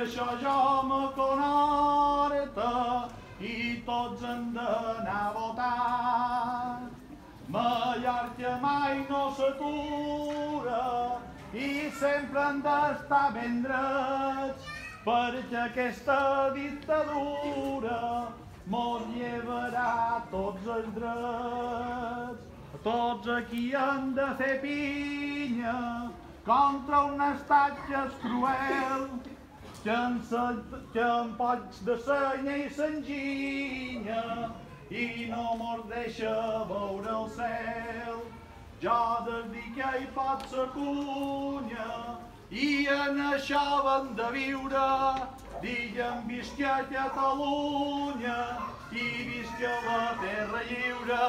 això jo me conhorta i tots han d'anar a votar. Mallorca mai no s'atura i sempre han d'estar ben drets, perquè aquesta dictadura mos llevarà tots els drets. Tots aquí han de fer pinya contra un estat que és cruel, que en pocs de senya i s'enginya i no mos deixa veure el cel. Jo des que hi pot ser cunya i en això hem de viure. Digue'm visca Catalunya i visca la terra lliure.